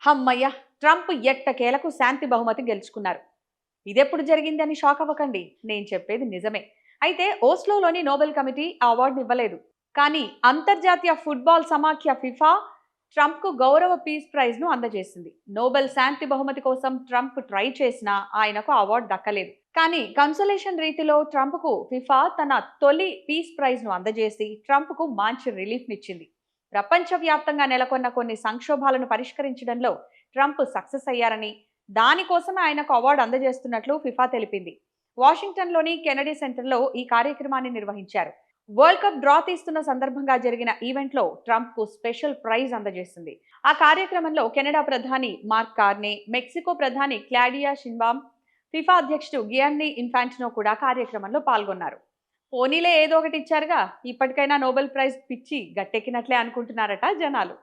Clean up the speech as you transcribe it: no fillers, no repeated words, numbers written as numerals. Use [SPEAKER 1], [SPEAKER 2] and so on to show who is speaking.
[SPEAKER 1] హమ్మయ్య! ట్రంప్ ఎట్టకేలకు శాంతి బహుమతి గెలుచుకున్నారు. ఇదెప్పుడు జరిగిందని షాక్ అవ్వకండి. నేను చెప్పేది నిజమే. అయితే ఓస్లోలోని నోబెల్ కమిటీ ఆ అవార్డుని ఇవ్వలేదు. కానీ అంతర్జాతీయ ఫుట్బాల్ సమాఖ్య ఫిఫా ట్రంప్‌కు గౌరవ పీస్ ప్రైజ్‌ను అందజేసింది. నోబెల్ శాంతి బహుమతి కోసం ట్రంప్ ట్రై చేసినా ఆయనకు అవార్డు దక్కలేదు. కానీ కన్సోలేషన్ రీతిలో ట్రంప్‌కు ఫిఫా తన తొలి పీస్ ప్రైజ్‌ను అందజేసి ట్రంప్‌కు మంచి రిలీఫ్‌నిచ్చింది. ప్రపంచవ్యాప్తంగా నెలకొన్న కొన్ని సంక్షోభాలను పరిష్కరించడంలో ట్రంప్ సక్సెస్ అయ్యారని, దానికోసమే ఆయనకు అవార్డు అందజేస్తున్నట్లు ఫిఫా తెలిపింది. వాషింగ్టన్‌లోని కెనడీ సెంటర్‌లో ఈ కార్యక్రమాన్ని నిర్వహించారు. వరల్డ్ కప్ డ్రా తీస్తున్న సందర్భంగా జరిగిన ఈవెంట్లో ట్రంప్‌కు స్పెషల్ ప్రైజ్ అందజేసింది. ఆ కార్యక్రమంలో కెనడా ప్రధాని మార్క్ కార్నే, మెక్సికో ప్రధాని క్లాడియా షిన్బామ్, ఫిఫా అధ్యక్షుడు గియాన్నీ ఇన్ఫాంటినో కూడా కార్యక్రమంలో పాల్గొన్నారు. పోనీలే ఏదో ఒకటి ఇచ్చారుగా, ఇప్పటికైనా నోబెల్ ప్రైజ్ పిచ్చి గట్టెక్కినట్లే అనుకుంటున్నారట జనాలు.